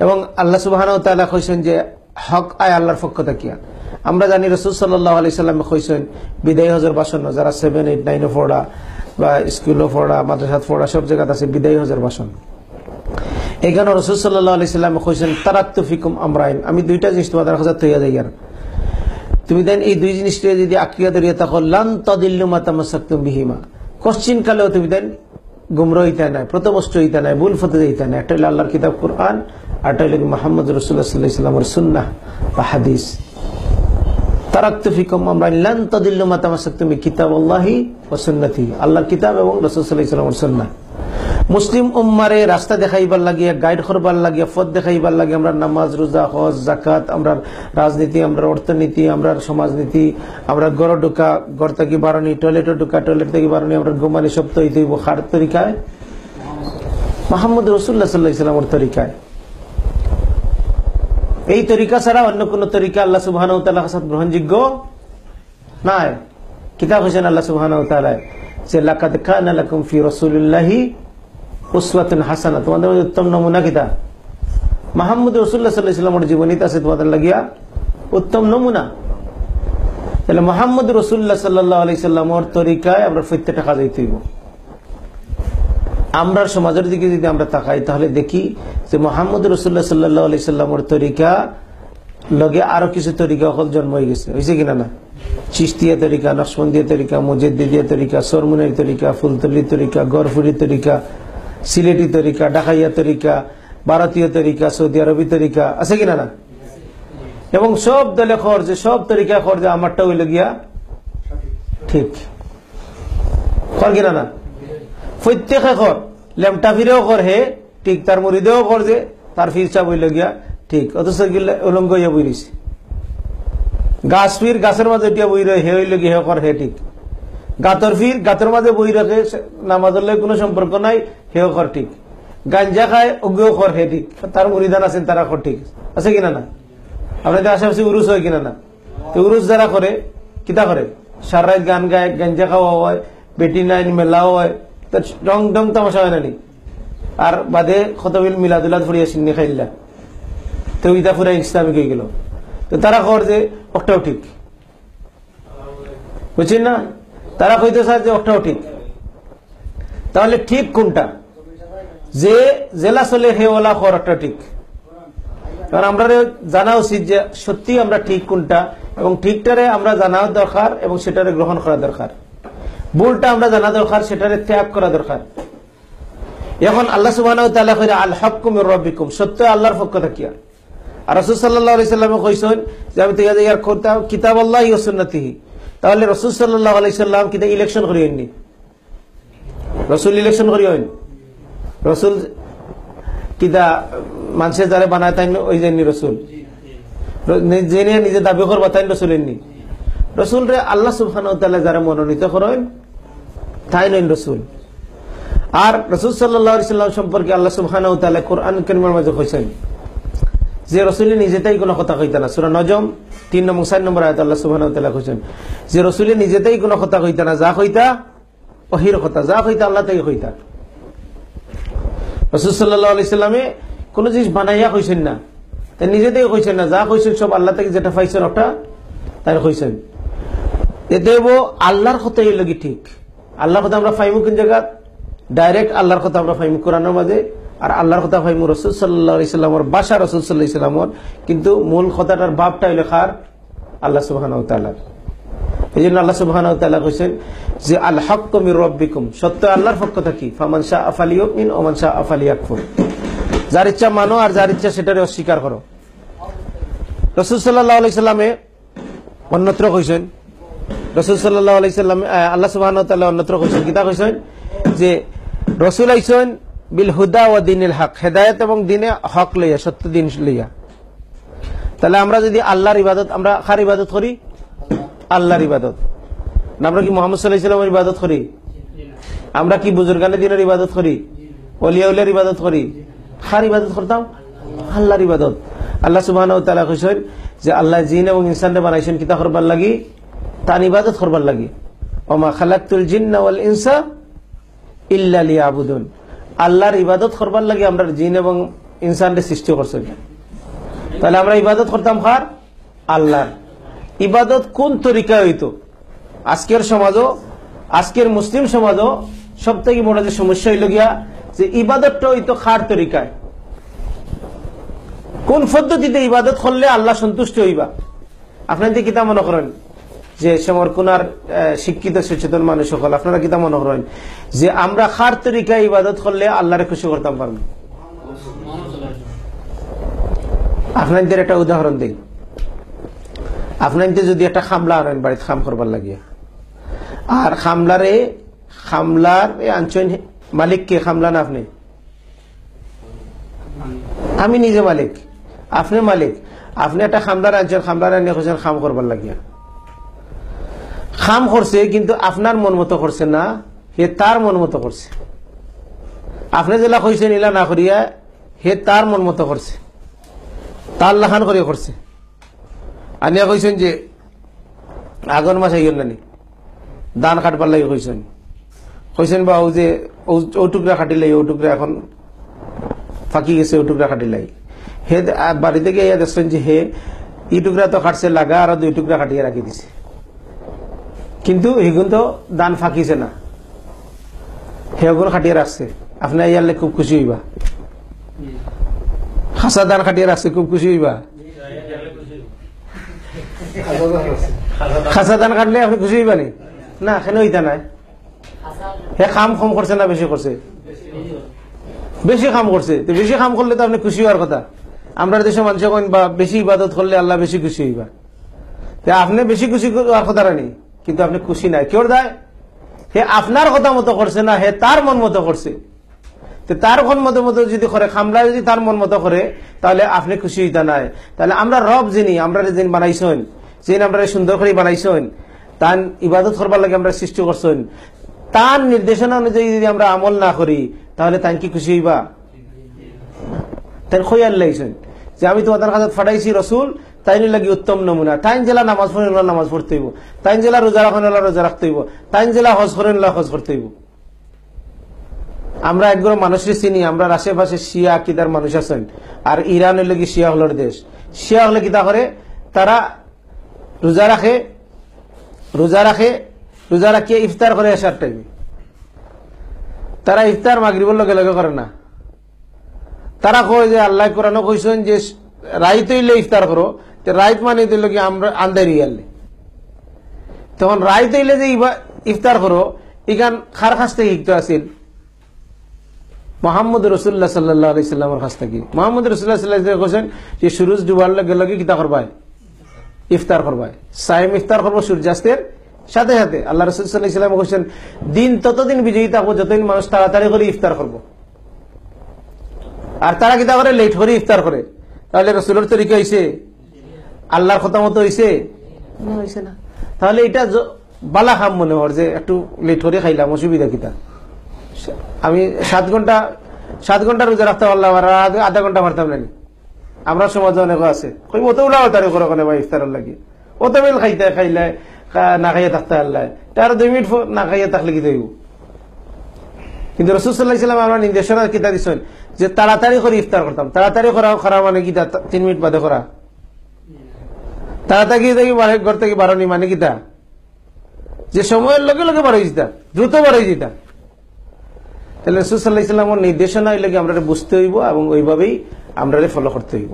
এবং আল্লাহ সুবহানাহু ওয়া তাআলা কইছেন যে হক আয় আল্লাহর পক্ষ থেকে। আমরা জানি রাসূল সাল্লাল্লাহু আলাইহি সাল্লাম কইছেন বিদায় হজের ভাষণ, যারা 7, 8, 9 পড়া বা স্কুলে পড়া মাদ্রাসাত পড়া সব জায়গাতে আছে বিদায় হজের ভাষণ। এখানে রাসূল সাল্লাল্লাহু আলাইহি সাল্লাম কইছেন তারাকতু ফিকুম আমরাইন, আমি দুইটা জিনিস তোমাদের কাছে তৈয়া যাই। আর তুমি দেন এই দুই জিনিসটা যদি আঁকড়িয়া ধরিয়া থাকো লান তাদিল্লু মা তামাসসাকতুম বিহিমা, কোশ্চিন কালেও তুমি দেন গুমরা হইতে নাই, প্রথমষ্ট হইতে নাই, ভুল ফতে যাইতে নাই। একটা হলো আল্লাহর কিতাব কুরআন, আর একটা হলো মুহাম্মদ রাসূলুল্লাহ সাল্লাল্লাহু আলাইহি ওয়াসাল্লামের সুন্নাহ বা হাদিস। তারাকতু ফিকুম আমরাইন লান তাদিল্লু মা তামাসসাকতুম বিকিতাবিল্লাহি ওয়া সুন্নতি, আল্লাহর কিতাব এবং রাসূল সাল্লাল্লাহু আলাইহি ওয়াসাল্লামের সুন্নাহ। মুসলিম উম্মারে রাস্তা দেখাইবার লাগিয়া, গাইড করবার লাগিয়া, পথ দেখাইবার লাগিয়া আমরা নামাজ, রোজা, হজ, যাকাত, আমরা রাজনীতি, আমরা অর্থনীতি, আমরা সমাজনীতি, আমরা ঘর ঢোকা, ঘর থেকে বারণি, টয়লেটে ঢোকা, টয়লেট থেকে বারণি, আমরা ঘুমানি, সব তো হইতে খার তরিকায় মুহাম্মদ রাসূলুল্লাহ সাল্লাল্লাহু আলাইহি ওয়াসাল্লামের তরিকায়। এই তরিকা ছাড়া অন্য কোন তরিকা আল্লাহ সুবহানাহু ওয়া তাআলার কাছে গ্রহণযোগ্য নয়। কিতাব হোসেন আল্লাহ সুবহানাহু ওয়া তাআলা যে লাকাদ কানা লাকুম ফি রাসূলিল্লাহি উসওয়াতুন হাসানাহ, তোমাদের উত্তম নমুনা কিতা মুহাম্মদ রাসূলুল্লাহ সাল্লাল্লাহু আলাইহি ওয়াসাল্লামের জীবনীতে আছে তোমাদের লাগিয়া উত্তম নমুনা। তাহলে মুহাম্মদ রাসূলুল্লাহ সাল্লাল্লাহু আলাইহি ওয়াসাল্লামের তরিকায় আমরা প্রত্যেকটা কাজ হইতে হইব। আমরা সমাজের দিকে যদি আমরা তাকাই তাহলে দেখি যে মুহাম্মদ রাসূলুল্লাহ সাল্লাল্লাহু আলাইহি ওয়াসাল্লামের তরিকা লগে আরো কিছু তরিকা হল জন্ম হয়ে গেছে, হয়েছে কিনা না? চিশতিয়া তরিকা, নকশবন্দিয়া তরিকা, মুজাদ্দিদিয়া তরিকা, সরমুনের তরিকা, ফুলতলির তরিকা, গরফুরির তরিকা, সিলেটি তরিকা, ঢাকাইয়া তরিকা, ভারতীয় তরিকা, সৌদি আরবি তরিকা, আছে কিনা না? এবং সব দলে খর যে সব তরিকা খর যে আমারটা হইল গিয়া ঠিক, খর কিনা না? প্রত্যেকে খর, লেমটা ফিরেও খর হে ঠিক, তার মুরিদেও খর যে তার ফিরসা বইল গিয়া ঠিক, অথচ উলঙ্গ হইয়া বই রয়েছে। গাছ ফির গাছের মাঝে উঠিয়া বই রয়ে হে হইল গিয়ে হে খর হে ঠিক, গাতর ফির গাতের মাঝে বই রাখে নামাজের লগে কোনো সম্পর্ক নাই হেও খর ঠিক, গাঞ্জা খায় ওগেও খর হে ঠিক, তার মুরিদান আছেন তারা খর ঠিক, আছে কিনা না? আপনাদের আশেপাশে উরুস হয় কিনা না? তো উরুস যারা করে কিতা করে, সারা রাত গান গায়, গাঞ্জা খাওয়া হয়, বেটি নাইন মেলাও হয়, রং ডং তামাশা হয় নানি, আর বাদে খতবিল মিলাদুল্লাহ ফুরিয়া সিন্নি খাইলা, তো ইটা ফুরা ইসলামিক হয়ে গেল। তো তারা খর যে ওটাও ঠিক, বুঝছেন না? তারা কইতে চায় যে ওটাও ঠিক। তাহলে ঠিক কোনটা? যে জেলা চলে হে ওলা খর একটা ঠিক। কারণ আমরা জানা উচিত যে সত্যি আমরা ঠিক কোনটা, এবং ঠিকটারে আমরা জানাও দরকার এবং সেটারে গ্রহণ করা দরকার। ভুলটা আমরা জানা দরকার, সেটারে ত্যাগ করা দরকার। এখন আল্লাহ সুবহানাহু ওয়া তাআলা কইরা আল হাক্কু মির রাব্বিকুম, সত্য আল্লাহর পক্ষ থেকে। আর রাসূল সাল্লাল্লাহু আলাইহি সাল্লাম কইছেন যে আমি তৈয়া ইয়ার করতাম কিতাবাল্লাহি ওয়া সুন্নতিহি। তাহলে রাসূল সাল্লাল্লাহু আলাইহি সাল্লাম কিতা ইলেকশন করিয়েননি? রাসূল ইলেকশন করিয়েন? রাসূল কিতা মানুষের যারা বানায় তাই ওই যায়নি রাসূল? জেনে নিজে দাবি করবা তাই রাসূলেননি? রাসূল রে আল্লাহ সুবহানাহু ওয়া তাআলা যারা মনোনীত করেন তাই নন রাসূল। আর রাসূল সাল্লাল্লাহু আলাইহি সাল্লাম সম্পর্কে আল্লাহ সুবহানাহু ওয়া তাআলা কোরআন কারীমের মধ্যে কইছেন যে রাসূল নিজেতেই কোনো কথা কইতা না। সূরা নজম 3 এবং 4 নম্বর আয়াতে আল্লাহ সুবহানাহু ওয়া তাআলা কইছেন যে রাসূল নিজেতেই কোনো কথা কইতা না, যা কইতা ওহির কথা, যা কইতা আল্লাহ তাই কইতা। রাসূল সাল্লাল্লাহু আলাইহি সাল্লামে কোন জিনিস বানাইয়া কইছেন না, তাই নিজেতেই কইছেন না, যা কইছেন সব আল্লাহ থেকে যেটা পাইছেন ওটা তাই কইছেন। এদেব আল্লাহর কথাই লাগি ঠিক। আল্লাহর কথা আমরা পাইমু কোন জায়গা? ডাইরেক্ট আল্লাহর কথা আমরা পাইমু কোরআনের মাঝে, আর আল্লাহর কথা পাইমু রাসূল সাল্লাল্লাহু আলাইহি সাল্লামের ভাষা, রাসূল সাল্লাল্লাহু আলাইহি সাল্লামের, কিন্তু মূল কথাটার ভাবটা হইল খার আল্লাহ সুবহানাহু ওয়া তাআলা। এইজন্য আল্লাহ সুবহানাহু ওয়া তাআলা কইছেন যে আল হাক্কু মির রাব্বিকুম, সত্য আল্লাহর পক্ষ থেকে, ফামান শাআ ফালিয়ুমিন ওয়া মান শাআ ফালিয়াকফুর, যার ইচ্ছা মানো আর যার ইচ্ছা সেটারে অস্বীকার করো। রাসূল সাল্লাল্লাহু আলাইহি সাল্লামে অন্যত্র কইছেন, রাসূল সাল্লাল্লাহু আলাইহি সাল্লাম আল্লাহ সুবহানাহু ওয়া তাআলা অন্যত্র কইছেন, কিতা কইছেন যে রাসূল আইছেন বিল হুদা ওয়া দীনিল হক, হেদায়েত এবং দিনে হক লইয়া, সত্য দিন লইয়া। তাহলে আমরা যদি আল্লাহর ইবাদত, আমরা কার ইবাদত করি? আল্লাহর ইবাদত। না আমরা কি মুহাম্মদ সাল্লাল্লাহু আলাইহি ওয়াসাল্লামের ইবাদত করি? আমরা কি বুজুর্গানে দিনের ইবাদত করি? ওলিয়া উলিয়ার ইবাদত করি? কার ইবাদত করতাম? আল্লাহর ইবাদত। আল্লাহ সুবহানাহু ওয়া তাআলা কইছেন যে আল্লাহ জিন এবং ইনসানকে বানাইছেন কিতা করবার লাগি? তার ইবাদত করবার লাগি। ওমা খালাকতুল জিন্না ওয়াল ইনসা ইল্লা লিয়াবুদুন, আল্লাহর ইবাদত করবার লাগি আমরা জিন এবং ইনসানকে সৃষ্টি করছেন। তাহলে আমরা ইবাদত করতাম কার? আল্লাহর। ইবাদত কোন তরিকা হইতো? আজকের সমাজও, আজকের মুসলিম সমাজও সব থেকে বড় যে সমস্যা হইল গিয়া যে ইবাদতটা হইতো কার তরিকায়, কোন পদ্ধতিতে ইবাদত করলে আল্লাহ সন্তুষ্ট হইবা। আপনাদের কিতা মনে করেন যে সমরকুনার শিক্ষিত সচেতন মানুষ সকল, আপনারা কিতা মনে করেন যে আমরা কার তরিকায় ইবাদত করলে আল্লাহরে খুশি করতাম পারবো? আপনাদের একটা উদাহরণ দিই। আপনাদের যদি একটা খামলা আনেন বাড়িতে খাম করবার লাগিয়া, আর খামলার আনছেন মালিক কে? খামলা না আপনি? আমি নিজে মালিক, আপনি মালিক। আপনি একটা খামলার আনছেন, খামলার আনিয়ে খুঁজছেন খাম করবার লাগিয়া। খাম করছে কিন্তু আপনার মন মতো করছে না, হে তার মন মতো করছে। আপনি যেটা কইছেন ইলা না করিয়া হে তার মন মতো করছে, তার লাখান করিয়া করছে। আনিয়া কইছেন যে আগন মাস আইন নানি ধান কাটবার লাগে কইছেন বা ও যে ও টুকরা কাটিলাই, ও টুকরা এখন ফাঁকি গেছে, ও টুকরা কাটিলাই। হে বাড়ি থেকে ইয়া দেখছেন যে হে ই টুকরা তো কাটছে লাগা আর 2 টুকরা কাটিয়ে রাখি দিছে, কিন্তু এগুন তো দান ফাঁকিছে না, হেগুন খাটিয়ে রাখছে। আপনার ইয়ারলে খুব খুশি হইবা। খাসা দান খাটিয়ে রাখছে, খুব খুশি হইবা। খাসা দান কাটলে আপনি খুশি হইবা নি? না, এখানে হইতা নাই। হে কাম কম করছে না বেশি করছে? বেশি কাম করছে। তো বেশি কাম করলে তো আপনি খুশি হওয়ার কথা। আমরা দেশের মানুষ কইন বা বেশি ইবাদত করলে আল্লাহ বেশি খুশি হইবা। আপনি বেশি খুশি হওয়ার কথা নেই, কিন্তু আপনি খুশি নাই। কেউ দেয় হে আপনার কথা মতো করছে না, হে তার মন মতো করছে। তার মন মতো মতো যদি করে, খামলা যদি তার মন মতো করে, তাহলে আপনি খুশি হইতা নাই। তাহলে আমরা রব যিনি আমরা যিনি বানাইছেন, যিনি আমরা সুন্দর করে বানাইছেন, তার ইবাদত করবার লাগে আমরা সৃষ্টি করছেন, তার নির্দেশনা অনুযায়ী যদি আমরা আমল না করি, তাহলে তাই কি খুশি হইবা? তাই খয়াল লাইছেন যে আমি তোমাদের কাছে ফাটাইছি রসুল, তাই লাগি উত্তম নমুনা। তাইন জেলা নামাজ পড়েন নামাজ পড়তে হইব, তাইন জেলা রোজা রাখেন রোজা রাখতে হইব, তাইন জেলা হজ করেন হজ করতে হইব। আমরা একবার মানুষের চিনি, আমরা আশেপাশে শিয়া আকিদার মানুষ আছেন, আর ইরান হইলে কি শিয়া হলোর দেশ। শিয়া হলে কিতা করে? তারা রোজা রাখে, রোজা রাখিয়ে ইফতার করে আসার টাইমে। তারা ইফতার মাগরিবের লগে লগে করে না। তারা কয় যে আল্লাহ কোরআনে কইছেন যে রাইত হইলে ইফতার করো, রাইত মানে দিল কি আমরা আন্দারি আনলে, তখন রাইত হইলে যে ইফতার করো, ইখান খার কাছ থেকে শিখতে আসিল মোহাম্মদ রসুল্লাহ সাল্লাহ আলি সাল্লামের কাছ থেকে। মোহাম্মদ রসুল্লাহ সাল্লাহ কইছেন যে সূরজ ডুবার লগে লগে কিতা করবাই? ইফতার করবাই। সাইম ইফতার করবো সূর্যাস্তের সাথে সাথে। আল্লাহ রসুল সাল্লাহ ইসলাম কইছেন দিন ততদিন বিজয়ী থাকবো যতদিন মানুষ তাড়াতাড়ি করে ইফতার করবো। আর তারা কিতা করে? লেট করে ইফতার করে। তাহলে রসুলের তরিকা হইছে? আল্লাহর কথা মতো হইছে? না, হইছে না। তাহলে এটা বালা খাম মনে হর যে একটু লেট করে খাইলাম, অসুবিধা কিতা? আমি 7 ঘন্টা রোজা রাখতে পারলাম আর আধা ঘন্টা পারতাম না। আমরা সমাজে অনেক আছে অত উলাও তার করে ওখানে বা ইফতারের লাগে অত বেল খাইলে না খাইয়া থাকতে আল্লাহ তার 2 মিনিট না খাইয়া থাকলে কি দেব। কিন্তু রাসূল সাল্লাল্লাহু আলাইহি ওয়াসাল্লাম আমরা নির্দেশনা কিতা দিছেন যে তাড়াতাড়ি করে ইফতার করতাম। তাড়াতাড়ি করা মানে কিতা? 3 মিনিট বাদে করা। তাড়াতাড়ি ঘর থেকে বাড়ানি মানে কিতা? যে সময়ের লগে লগে বাড়াই যেতা, দ্রুত বাড়াই যেতা। তাহলে রাসূল সাল্লাল্লাহু আলাইহি ওয়াসাল্লামের নির্দেশনা হইলে আমরা বুঝতে হইব এবং ওইভাবেই আমরা ফলো করতে হইব।